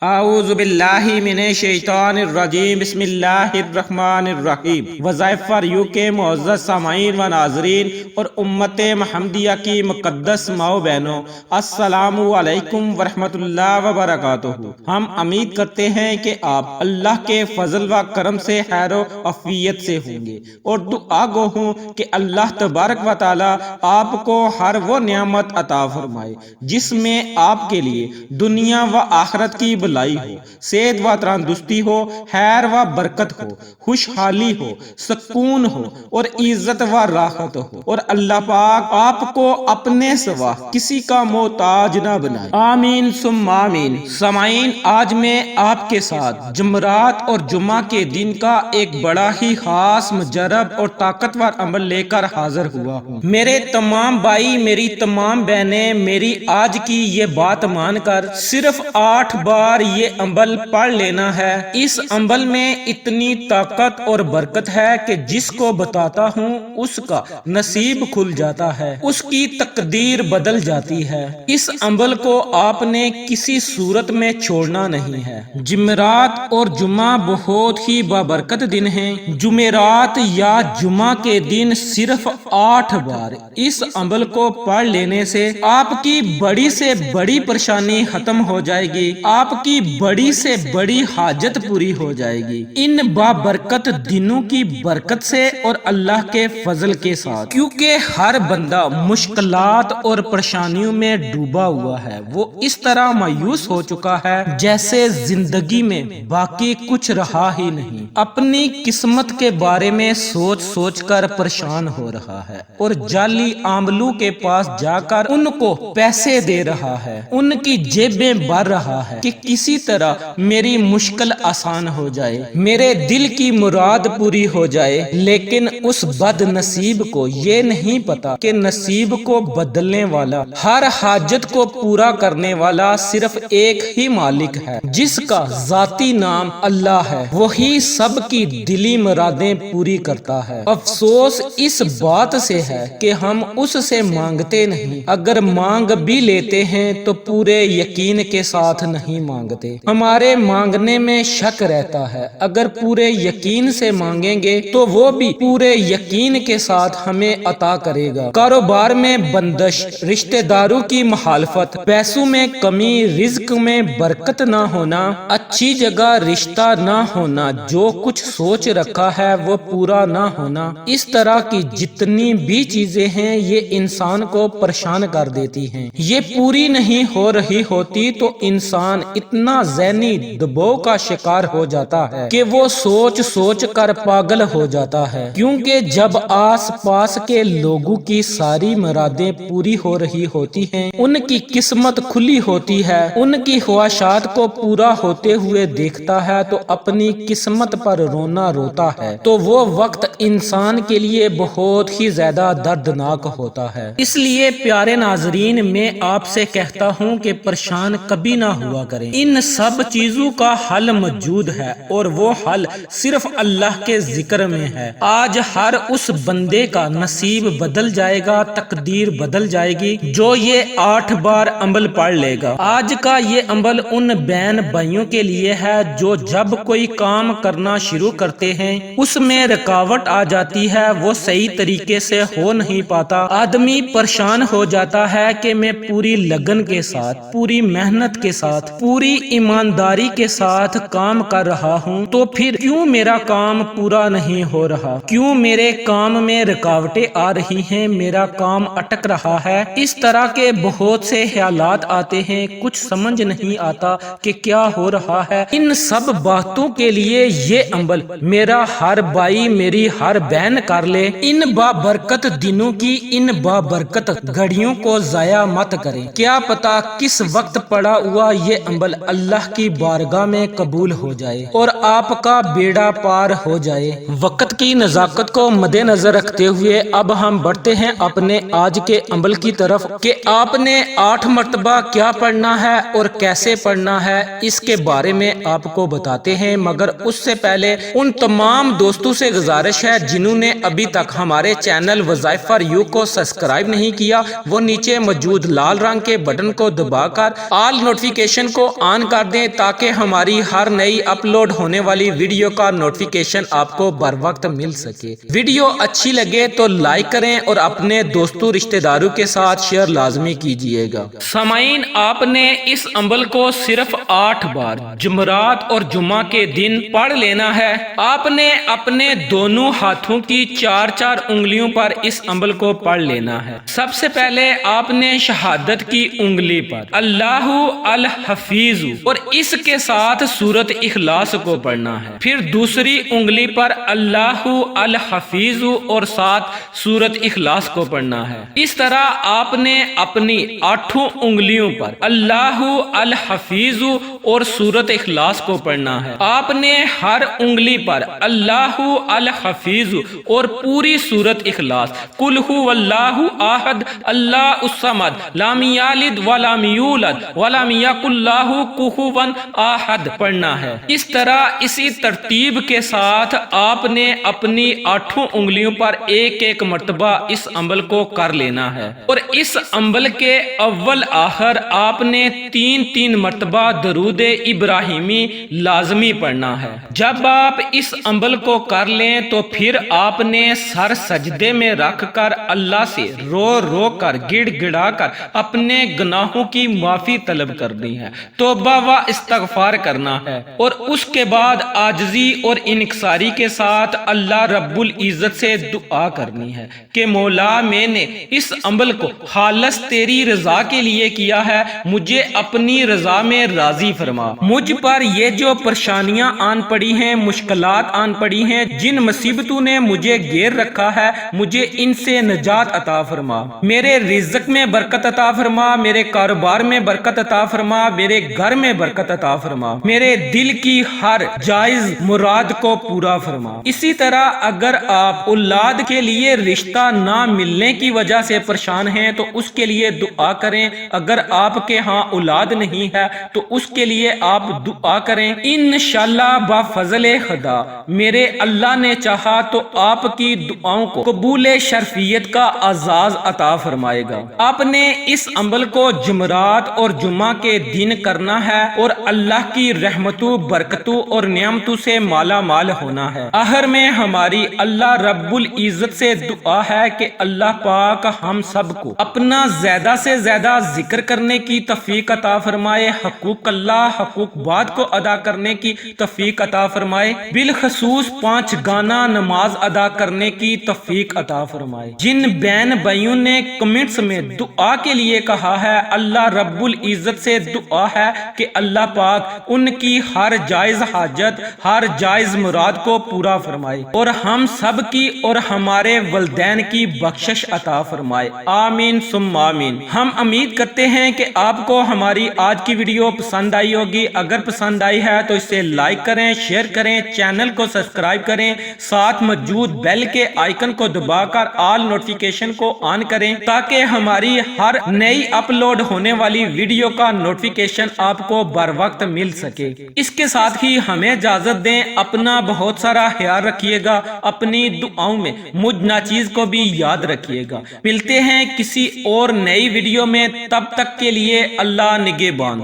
اعوذ باللہ من الشیطان الرجیم بسم اللہ الرحمن الرحیم۔ وظائف فار یو کے معزز سامعین و ناظرین اور امت محمدیہ کی مقدس ماؤ بہنوں، السلام علیکم ورحمۃ اللہ وبرکاتہ۔ ہم امید کرتے ہیں کہ آپ اللہ کے فضل و کرم سے خیر و عافیت سے ہوں گے اور دعا گو ہوں کہ اللہ تبارک و تعالی آپ کو ہر وہ نعمت عطا فرمائے جس میں آپ کے لیے دنیا و آخرت کی بھلائی ہو، صحت و تندرستی ہو، خیر و برکت ہو، خوشحالی ہو، سکون ہو اور عزت و راحت ہو، اور اللہ پاک آپ کو اپنے سوا کسی کا محتاج نہ بنائے، آمین ثم آمین۔ سامعین، آج میں آپ کے ساتھ جمعرات اور جمعہ کے دن کا ایک بڑا ہی خاص، مجرب اور طاقتور عمل لے کر حاضر ہوا ہوں۔ میرے تمام بھائی، میری تمام بہنیں، میری آج کی یہ بات مان کر صرف 8 بار یہ عمل پڑھ لینا ہے۔ اس عمل میں اتنی طاقت اور برکت ہے کہ جس کو بتاتا ہوں اس کا نصیب کھل جاتا ہے، اس کی تقدیر بدل جاتی ہے۔ اس عمل کو آپ نے کسی صورت میں چھوڑنا نہیں ہے۔ جمعرات اور جمعہ بہت ہی بابرکت دن ہیں۔ جمعرات یا جمعہ کے دن صرف 8 بار اس عمل کو پڑھ لینے سے آپ کی بڑی سے بڑی پریشانی ختم ہو جائے گی، آپ کی بڑی سے بڑی حاجت پوری ہو جائے گی، ان بابرکت دنوں کی برکت سے اور اللہ کے فضل کے ساتھ، کیونکہ ہر بندہ مشکلات اور پریشانیوں میں ڈوبا ہوا ہے۔ وہ اس طرح مایوس ہو چکا ہے جیسے زندگی میں باقی کچھ رہا ہی نہیں، اپنی قسمت کے بارے میں سوچ سوچ کر پریشان ہو رہا ہے اور جعلی عاملوں کے پاس جا کر ان کو پیسے دے رہا ہے، ان کی جیبیں بھر رہا ہے کہ کسی طرح میری مشکل آسان ہو جائے، میرے دل کی مراد پوری ہو جائے، لیکن اس بد نصیب کو یہ نہیں پتا کہ نصیب کو بدلنے والا، ہر حاجت کو پورا کرنے والا صرف ایک ہی مالک ہے جس کا ذاتی نام اللہ ہے، وہی سب کی دلی مرادیں پوری کرتا ہے۔ افسوس اس بات سے ہے کہ ہم اس سے مانگتے نہیں، اگر مانگ بھی لیتے ہیں تو پورے یقین کے ساتھ نہیں مانگتے، ہمارے مانگنے میں شک رہتا ہے۔ اگر پورے یقین سے مانگیں گے تو وہ بھی پورے یقین کے ساتھ ہمیں عطا کرے گا۔ کاروبار میں بندش، رشتہ داروں کی مخالفت، پیسوں میں کمی، رزق میں برکت نہ ہونا، اچھی جگہ رشتہ نہ ہونا، جو کچھ سوچ رکھا ہے وہ پورا نہ ہونا، اس طرح کی جتنی بھی چیزیں ہیں یہ انسان کو پریشان کر دیتی ہیں۔ یہ پوری نہیں ہو رہی ہوتی تو انسان اتنا ذہنی دباؤ کا شکار ہو جاتا ہے کہ وہ سوچ سوچ کر پاگل ہو جاتا ہے، کیونکہ جب آس پاس کے لوگوں کی ساری مرادیں پوری ہو رہی ہوتی ہیں، ان کی قسمت کھلی ہوتی ہے، ان کی خواہشات کو پورا ہوتے ہوئے دیکھتا ہے تو اپنی قسمت پر رونا روتا ہے، تو وہ وقت انسان کے لیے بہت ہی زیادہ دردناک ہوتا ہے۔ اس لیے پیارے ناظرین، میں آپ سے کہتا ہوں کہ پریشان کبھی نہ ہوا کریں، ان سب چیزوں کا حل موجود ہے اور وہ حل صرف اللہ کے ذکر میں ہے۔ آج ہر اس بندے کا نصیب بدل جائے گا، تقدیر بدل جائے گی جو یہ 8 بار عمل پڑھ لے گا۔ آج کا یہ عمل ان بہن بھائیوں کے لیے ہے جو جب کوئی کام کرنا شروع کرتے ہیں اس میں رکاوٹ آ جاتی ہے، وہ صحیح طریقے سے ہو نہیں پاتا، آدمی پریشان ہو جاتا ہے کہ میں پوری لگن کے ساتھ، پوری محنت کے ساتھ، پوری ایمانداری کے ساتھ کام کر رہا ہوں تو پھر کیوں میرا کام پورا نہیں ہو رہا، کیوں میرے کام میں رکاوٹیں آ رہی ہیں، میرا کام اٹک رہا ہے۔ اس طرح کے بہت سے خیالات آتے ہیں، کچھ سمجھ نہیں آتا کہ کیا ہو رہا ہے۔ ان سب باتوں کے لیے یہ عمل میرا ہر بھائی، میری ہر بہن کر لے، ان بابرکت دنوں کی، ان بابرکت گھڑیوں کو ضائع مت کریں، کیا پتا کس وقت پڑا ہوا یہ عمل اللہ کی بارگاہ میں قبول ہو جائے اور آپ کا بیڑا پار ہو جائے۔ وقت کی نزاکت کو مد نظر رکھتے ہوئے اب ہم بڑھتے ہیں اپنے آج کے عمل کی طرف کہ آپ نے 8 مرتبہ کیا پڑھنا ہے اور کیسے پڑھنا ہے، اس کے بارے میں آپ کو بتاتے ہیں، مگر اس سے پہلے ان تمام دوستوں سے گزارش ہے جنہوں نے ابھی تک ہمارے چینل وظائف فار یو کو سبسکرائب نہیں کیا وہ نیچے موجود لال رنگ کے بٹن کو دبا کر آل نوٹیفیکیشن کو آن کر دیں تاکہ ہماری ہر نئی اپلوڈ ہونے والی ویڈیو کا نوٹیفیکیشن آپ کو بر وقت مل سکے۔ ویڈیو اچھی لگے تو لائک کریں اور اپنے دوستوں رشتہ داروں کے ساتھ شیئر لازمی کیجئے گا۔ سامعین، آپ نے اس عمل کو صرف 8 بار جمعرات اور جمعہ کے دن پڑھ لینا ہے۔ آپ نے اپنے دونوں ہاتھوں کی 4 انگلیوں پر اس عمل کو پڑھ لینا ہے۔ سب سے پہلے آپ نے شہادت کی انگلی پر اللہ الحفیظ اور اس کے ساتھ سورۃ اخلاص کو پڑھنا ہے۔ پھر دوسری انگلی پر اللہ الحفیظ اور ساتھ سورۃ اخلاص کو پڑھنا ہے۔ اس طرح آپ نے اپنی 8 انگلیوں پر اللہ الحفیظ اور سورۃ اخلاص کو پڑھنا ہے۔ آپ نے ہر انگلی پر اللہ الحفیظ اور پوری سورۃ اخلاص قل هو اللہ احد اللہ الصمد لم یلد ولم یولد ولم یکن لہ کفوا احد پڑھنا ہے۔ اس طرح اسی ترتیب کے ساتھ آپ نے اپنی 8 انگلیوں پر ایک مرتبہ اس عمل کو کر لینا ہے، اور اس عمل کے اول آخر آپ نے 3 مرتبہ درود ابراہیمی لازمی پڑھنا ہے۔ جب آپ اس عمل کو کر لیں تو پھر آپ نے سر سجدے میں رکھ کر اللہ سے رو کر گڑ گڑا کر اپنے گناہوں کی معافی طلب کرنی ہے، توبہ و استغفار کرنا ہے، اور اس کے بعد عاجزی اور انکساری کے ساتھ اللہ رب العزت سے دعا کرنی ہے کہ مولا میں نے اس عمل کو خالص تیری رضا کے لیے کیا ہے، مجھے اپنی رضا میں راضی فرما۔ مجھ پر یہ جو پریشانیاں آن پڑی ہیں، مشکلات آن پڑی ہیں، جن مصیبتوں نے مجھے گھیر رکھا ہے، مجھے ان سے نجات عطا فرما۔ میرے رزق میں برکت عطا فرما، میرے کاروبار میں برکت عطا فرما، میرے گھر میں برکت عطا فرما، میرے دل کی ہر جائز مراد کو پورا فرما۔ اسی طرح اگر آپ اولاد کے لیے رشتہ نہ ملنے کی وجہ سے پریشان ہیں تو اس کے لیے دعا کریں۔ اگر آپ کے ہاں اولاد نہیں ہے تو اس کے لیے آپ دعا کریں، انشاءاللہ بفضل خدا میرے اللہ نے چاہا تو آپ کی دعاؤں کو قبول شرفیت کا اعزاز عطا فرمائے گا۔ آپ نے اس عمل کو جمعرات اور جمعہ کے دن کرنا ہے اور اللہ کی رحمتوں، برکتوں اور نعمتوں سے مالا مال ہونا ہے۔ آخر میں ہماری اللہ رب العزت سے دعا ہے کہ اللہ پاک ہم سب کو اپنا زیادہ سے زیادہ ذکر کرنے کی توفیق عطا فرمائے، حقوق اللہ، حقوق بعد کو ادا کرنے کی توفیق عطا فرمائے، بالخصوص 5 گانا نماز ادا کرنے کی توفیق عطا فرمائے۔ جن بہن بھائیوں نے کمنٹس میں دعا کے لیے کہا ہے، اللہ رب العزت سے دعا ہے کہ اللہ پاک ان کی ہر جائز حاجت، ہر جائز مراد کو پورا فرمائے اور ہم سب کی اور ہمارے والدین کی بخشش عطا فرمائے، آمین ثم آمین۔ ہم امید کرتے ہیں کہ آپ کو ہماری آج کی ویڈیو پسند آئی ہوگی۔ اگر پسند آئی ہے تو اسے لائک کریں، شیئر کریں، چینل کو سبسکرائب کریں، ساتھ موجود بیل کے آئیکن کو دبا کر آل نوٹیفیکیشن کو آن کریں تاکہ ہماری ہر نئی اپلوڈ ہونے والی ویڈیو کا نوٹیفیکیشن آپ کو بر وقت مل سکے۔ اس کے ساتھ ہی ہمیں اجازت دیں، اپنا بہت سارا خیال رکھیے گا، اپنی دعاؤں میں مجھ ناچیز کو بھی یاد رکھیے گا۔ ملتے ہیں کسی اور نئی ویڈیو میں، تب تک کے لیے اللہ نگہبان۔